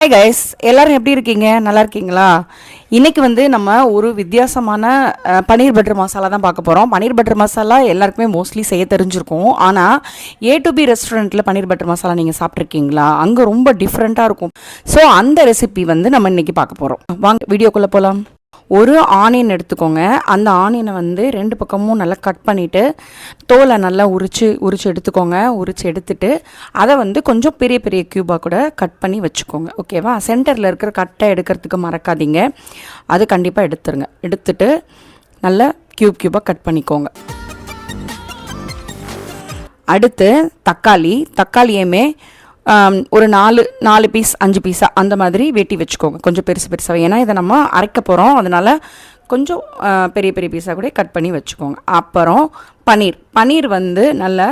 Hi guys, எல்லாரும் எப்படி இருக்கீங்க? நல்லா இருக்கீங்களா? இன்றைக்கி நம்ம ஒரு வித்தியாசமான பன்னீர் பட்டர் மசாலா தான் பார்க்க போகிறோம். பன்னீர் பட்டர் மசாலா எல்லாருக்குமே மோஸ்ட்லி செய்ய தெரிஞ்சிருக்கும். ஆனால் A to B ரெஸ்டாரண்ட்டில் பன்னீர் பட்டர் மசாலா நீங்கள் சாப்பிட்ருக்கீங்களா? அங்கே ரொம்ப டிஃப்ரெண்ட்டாக இருக்கும். ஸோ அந்த ரெசிபி நம்ம இன்றைக்கி பார்க்க போகிறோம். வாங்க வீடியோக்குள்ளே போகலாம். ஒரு ஆனியன் எடுத்துக்கோங்க. அந்த ஆனியனை 2 பக்கமும் நல்லா கட் பண்ணிவிட்டு தோலை நல்லா உரிச்சு எடுத்துக்கோங்க. உரிச்சு எடுத்துட்டு அதை கொஞ்சம் பெரிய பெரிய க்யூபாக கூட கட் பண்ணி வச்சுக்கோங்க. ஓகேவா? சென்டரில் இருக்கிற கட்டை எடுக்கிறதுக்கு மறக்காதீங்க. அது கண்டிப்பாக எடுத்துருங்க. எடுத்துட்டு நல்லா க்யூபாக கட் பண்ணிக்கோங்க. அடுத்து தக்காளியுமே ஒரு 4 பீஸ் 5 பீஸாக அந்த மாதிரி வெட்டி வச்சுக்கோங்க. கொஞ்சம் பெருசாக, ஏன்னா இதை நம்ம அரைக்க போகிறோம். அதனால் கொஞ்சம் பெரிய பெரிய பீஸாக கூட கட் பண்ணி வச்சுக்கோங்க. அப்புறம் பன்னீர் நல்லா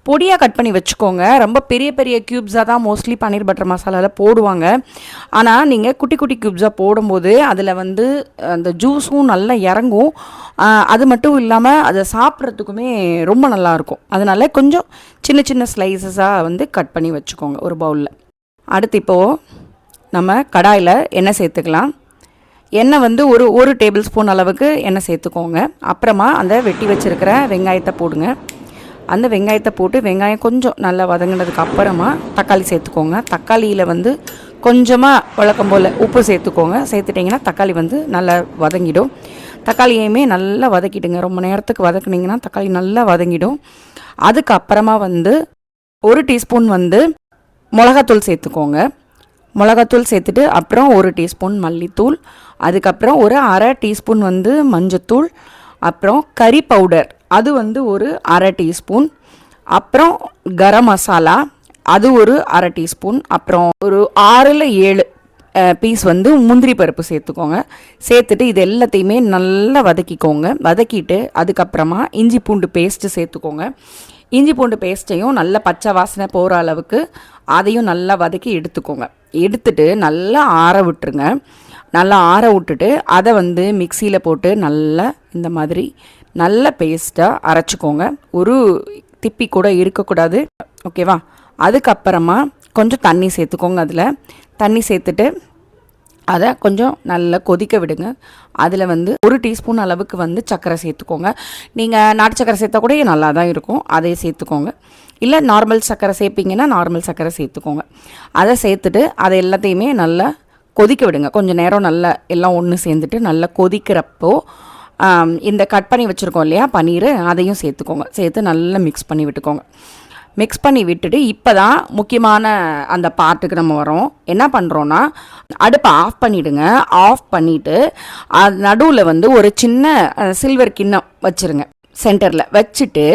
பொடியாக கட் பண்ணி வச்சுக்கோங்க. ரொம்ப பெரிய பெரிய க்யூப்ஸாக தான் மோஸ்ட்லி பன்னீர் பட்டர் மசாலாவில் போடுவாங்க. ஆனால் நீங்கள் குட்டி குட்டி க்யூப்ஸாக போடும்போது அதில் அந்த ஜூஸும் நல்லா இறங்கும். அது மட்டும் இல்லாமல் அதை சாப்பிட்றதுக்குமே ரொம்ப நல்லாயிருக்கும். அதனால் கொஞ்சம் சின்ன சின்ன ஸ்லைசஸாக கட் பண்ணி வச்சுக்கோங்க ஒரு பவுலில். அடுத்து இப்போது நம்ம கடாயில் எண்ணெய் சேர்த்துக்கலாம். எண்ணெய் ஒரு டேபிள் ஸ்பூன் அளவுக்கு எண்ணெய் சேர்த்துக்கோங்க. அப்புறமா அந்த வெட்டி வச்சுருக்கிற வெங்காயத்தை போடுங்க. அந்த வெங்காயத்தை போட்டு வெங்காயம் கொஞ்சம் நல்லா வதங்கினதுக்கு அப்புறமா தக்காளி சேர்த்துக்கோங்க. தக்காளியில் கொஞ்சமாக வழக்கம் போல் உப்பு சேர்த்துக்கோங்க. சேர்த்துட்டிங்கன்னா தக்காளி நல்லா வதங்கிடும். தக்காளியுமே நல்லா வதக்கிடுங்க. ரொம்ப நேரத்துக்கு வதக்குனிங்கன்னா தக்காளி நல்லா வதங்கிடும். அதுக்கப்புறமா 1 டீஸ்பூன் மிளகாத்தூள் சேர்த்துக்கோங்க. மிளகாத்தூள் சேர்த்துட்டு அப்புறம் 1 டீஸ்பூன் மல்லித்தூள், அதுக்கப்புறம் ஒரு அரை டீஸ்பூன் மஞ்சத்தூள், அப்புறம் கறி பவுடர் அது ஒரு அரை டீஸ்பூன், அப்புறம் கரம் மசாலா அது ஒரு அரை டீஸ்பூன், அப்புறம் ஒரு 6-7 பீஸ் முந்திரி பருப்பு சேர்த்துக்கோங்க. சேர்த்துட்டு இது எல்லாத்தையுமே நல்லா வதக்கிக்கோங்க. வதக்கிட்டு அதுக்கப்புறமா இஞ்சி பூண்டு பேஸ்ட்டு சேர்த்துக்கோங்க. இஞ்சி பூண்டு பேஸ்ட்டையும் நல்லா பச்சை வாசனை போகிற அளவுக்கு அதையும் நல்லா வதக்கி எடுத்துக்கோங்க. எடுத்துட்டு நல்லா ஆற விட்டுருங்க. நல்லா ஆற விட்டுட்டு அதை மிக்சியில் போட்டு நல்லா இந்த மாதிரி நல்ல பேஸ்ட்டாக அரைச்சிக்கோங்க. ஒரு திப்பி கூட இருக்கக்கூடாது. ஓகேவா? அதுக்கப்புறமா கொஞ்சம் தண்ணி சேர்த்துக்கோங்க. அதில் தண்ணி சேர்த்துட்டு அதை கொஞ்சம் நல்லா கொதிக்க விடுங்க. அதில் 1 டீஸ்பூன் அளவுக்கு சர்க்கரை சேர்த்துக்கோங்க. நீங்கள் நாட்டு சர்க்கரை சேர்த்தா கூட நல்லா தான் இருக்கும். அதை சேர்த்துக்கோங்க. இல்லை நார்மல் சர்க்கரை சேர்ப்பிங்கன்னா நார்மல் சர்க்கரை சேர்த்துக்கோங்க. அதை சேர்த்துட்டு அதை எல்லாத்தையுமே நல்லா கொதிக்க விடுங்க. கொஞ்சம் நேரம் நல்லா எல்லாம் ஒன்று சேர்ந்துட்டு நல்லா கொதிக்கிறப்போ இந்த கட் பண்ணி வச்சுருக்கோம் இல்லையா பன்னீர், அதையும் சேர்த்துக்கோங்க. சேர்த்து நல்லா மிக்ஸ் பண்ணி விட்டுக்கோங்க. மிக்ஸ் பண்ணி விட்டுட்டு இப்போ தான் முக்கியமான அந்த பார்ட்டுக்கு நம்ம வரோம். என்ன பண்ணுறோன்னா அடுப்பை ஆஃப் பண்ணிவிடுங்க. ஆஃப் பண்ணிவிட்டு அது நடுவில் ஒரு சின்ன சில்வர் கிண்ணம் வச்சுருங்க. சென்டரில் வச்சுட்டு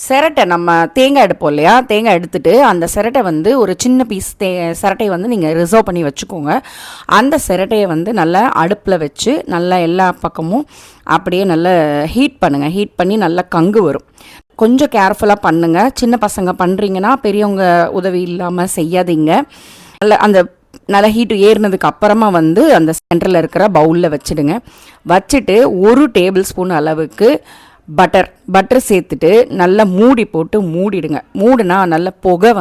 சிரட்டை நம்ம தேங்காய் எடுப்போம் இல்லையா, தேங்காய் எடுத்துகிட்டு அந்த சிரட்டை ஒரு சின்ன பீஸ் சிரட்டையை நீங்கள் ரிசர்வ் பண்ணி வச்சுக்கோங்க. அந்த சிரட்டையை நல்லா அடுப்பில் வச்சு நல்லா எல்லா பக்கமும் அப்படியே நல்லா ஹீட் பண்ணுங்கள். ஹீட் பண்ணி நல்லா கங்கு வரும். கொஞ்சம் கேர்ஃபுல்லாக பண்ணுங்கள். சின்ன பசங்க பண்ணுறீங்கன்னா பெரியவங்க உதவி இல்லாமல் செய்யாதீங்க. நல்லா ஹீட்டு ஏறினதுக்கு அப்புறமா அந்த சென்டரில் இருக்கிற பவுலில் வச்சுடுங்க. வச்சுட்டு 1 டேபிள் ஸ்பூன் அளவுக்கு பட்டர் சேர்த்துட்டு நல்லா மூடி போட்டு மூடிடுங்க. மூடினா நல்ல புகை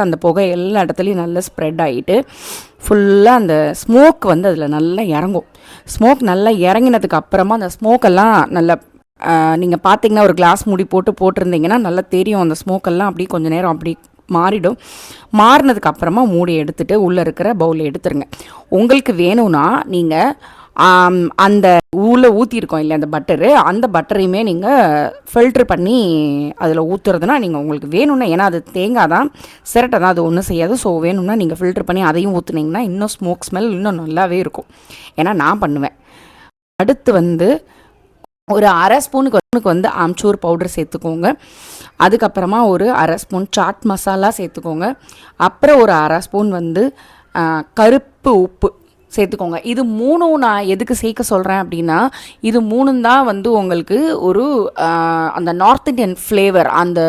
அந்த புகை எல்லா இடத்துலையும் நல்லா ஸ்ப்ரெட் ஆகிட்டு ஃபுல்லாக அந்த ஸ்மோக் அதில் நல்லா இறங்கும். ஸ்மோக் நல்லா இறங்கினதுக்கு அப்புறமா அந்த ஸ்மோக்கெல்லாம் நல்லா நீங்கள் பார்த்தீங்கன்னா ஒரு கிளாஸ் மூடி போட்டிருந்தீங்கன்னா நல்லா தெரியும். அந்த ஸ்மோக்கெல்லாம் அப்படி கொஞ்சம் நேரம் அப்படி மாறிடும். மாறினதுக்கு அப்புறமா மூடி எடுத்துகிட்டு உள்ளே இருக்கிற பவுலில் எடுத்துருங்க. உங்களுக்கு வேணும்னா நீங்கள் அந்த ஊற்றிருக்கோம் இல்லை அந்த பட்டரு, அந்த பட்டரையுமே நீங்கள் ஃபில்ட்ரு பண்ணி அதில் ஊற்றுறதுனா நீங்கள் உங்களுக்கு வேணும்னா, ஏன்னா அது தேங்காய் தான் சிரட்டை தான், அது ஒன்றும் செய்யாது. ஸோ வேணும்னா நீங்கள் ஃபில்ட்ரு பண்ணி அதையும் ஊற்றுனீங்கன்னா இன்னும் ஸ்மோக் ஸ்மெல் இன்னும் நல்லாவே இருக்கும். ஏன்னா நான் பண்ணுவேன். அடுத்து ஒரு அரை ஸ்பூனுக்கு ஆம்ச்சூர் பவுடர் சேர்த்துக்கோங்க. அதுக்கப்புறமா ஒரு அரை ஸ்பூன் சாட் மசாலா சேர்த்துக்கோங்க. அப்புறம் ஒரு அரை ஸ்பூன் கருப்பு உப்பு சேர்த்துக்கோங்க. இது 3ம் நான் எதுக்கு சேர்க்க சொல்கிறேன் அப்படின்னா, இது 3ம் தான் வந்து உங்களுக்கு ஒரு அந்த நார்த் இண்டியன் ஃப்ளேவர், அந்த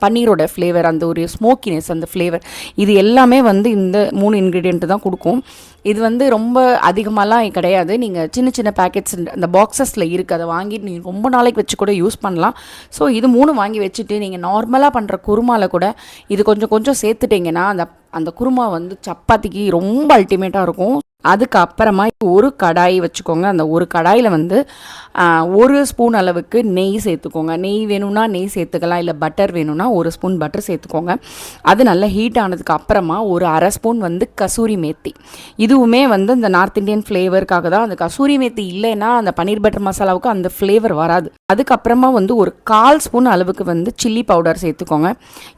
பன்னீரோட ஃப்ளேவர், அந்த ஒரு ஸ்மோக்கினஸ், அந்த ஃப்ளேவர், இது எல்லாமே வந்து இந்த 3 இன்க்ரீடியன்ட் தான் கொடுக்கும். இது வந்து ரொம்ப அதிகமாகலாம் கிடையாது. நீங்கள் சின்ன சின்ன பேக்கெட்ஸ் அந்த பாக்ஸஸில் இருக்குது, அதை வாங்கிட்டு நீங்கள் ரொம்ப நாளைக்கு வச்சு கூட யூஸ் பண்ணலாம். ஸோ இது 3 வாங்கி வச்சுட்டு நீங்கள் நார்மலாக பண்ணுற குருமாவில் கூட இது கொஞ்சம் கொஞ்சம் சேர்த்துட்டிங்கன்னா அந்த அந்த குருமா வந்து சப்பாத்திக்கு ரொம்ப அல்டிமேட்டாக இருக்கும். அதுக்கப்புறமா ஒரு கடாய் வச்சுக்கோங்க. அந்த ஒரு கடாயில் வந்து 1 ஸ்பூன் அளவுக்கு நெய் சேர்த்துக்கோங்க. நெய் வேணும்னா நெய் சேர்த்துக்கலாம், இல்லை பட்டர் வேணும்னா 1 ஸ்பூன் பட்டர் சேர்த்துக்கோங்க. அது நல்லா ஹீட் ஆனதுக்கு அப்புறமா ஒரு 1/2 ஸ்பூன் வந்து கசூரி மேத்தி. இதுவுமே வந்து இந்த நார்த் இந்தியன் ஃப்ளேவருக்காக தான். அந்த கசூரி மேத்தி இல்லைன்னா அந்த பன்னீர் பட்டர் மசாலாவுக்கு அந்த ஃப்ளேவர் வராது. அதுக்கப்புறமா வந்து ஒரு 1/4 ஸ்பூன் அளவுக்கு வந்து சில்லி பவுடர் சேர்த்துக்கோங்க.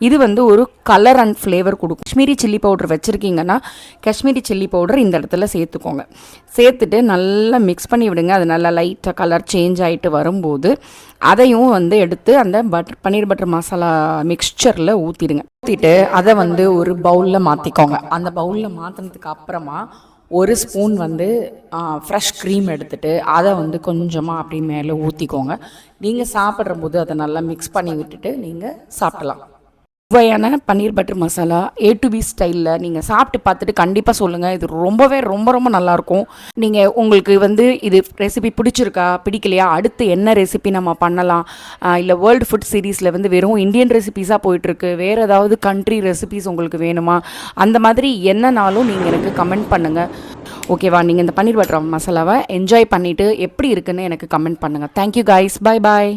இது வந்து ஒரு கலர் அண்ட் ஃப்ளேவர் கொடுக்கும். காஷ்மீரி சில்லி பவுடர் வச்சுருக்கீங்கன்னா காஷ்மீரி சில்லி பவுடர் இந்த இடத்துல சேர்த்துக்கோங்க. சேர்த்துட்டு நல்லா மிக்ஸ் பண்ணி விடுங்க. அது நல்லா லைட்டாக கலர் சேஞ்ச் ஆகிட்டு வரும்போது அதையும் வந்து எடுத்து அந்த பன்னீர் பட்டர் மசாலா மிக்சரில் ஊற்றிடுங்க. ஊற்றிட்டு அதை வந்து ஒரு பவுலில் மாற்றிக்கோங்க. அந்த பவுலில் மாற்றினதுக்கு அப்புறமா 1 ஸ்பூன் வந்து ஃப்ரெஷ் க்ரீம் எடுத்துகிட்டு அதை வந்து கொஞ்சமாக அப்படி மேலே ஊற்றிக்கோங்க. நீங்கள் சாப்பிட்ற போது அதை நல்லா மிக்ஸ் பண்ணி விட்டுட்டு நீங்கள் சாப்பிடலாம். சுவையான paneer butter masala A to B ஸ்டைலில் நீங்கள் சாப்பிட்டு பார்த்துட்டு கண்டிப்பாக சொல்லுங்கள். இது ரொம்பவே ரொம்ப ரொம்ப நல்லாயிருக்கும். நீங்கள் உங்களுக்கு வந்து இது ரெசிபி பிடிச்சிருக்கா பிடிக்கலையா, அடுத்து என்ன ரெசிபி நம்ம பண்ணலாம், இல்லை வேர்ல்டு ஃபுட் சீரீஸில் வந்து வெறும் இந்தியன் ரெசிபீஸாக போயிட்டுருக்கு, வேறு ஏதாவது கண்ட்ரி ரெசிபீஸ் உங்களுக்கு வேணுமா, அந்த மாதிரி என்னன்னாலும் நீங்கள் எனக்கு கமெண்ட் பண்ணுங்கள். ஓகேவா? நீங்கள் இந்த பன்னீர் பட்டர் மசாலாவை என்ஜாய் பண்ணிவிட்டு எப்படி இருக்குன்னு எனக்கு கமெண்ட் பண்ணுங்கள். Thank you guys. Bye bye.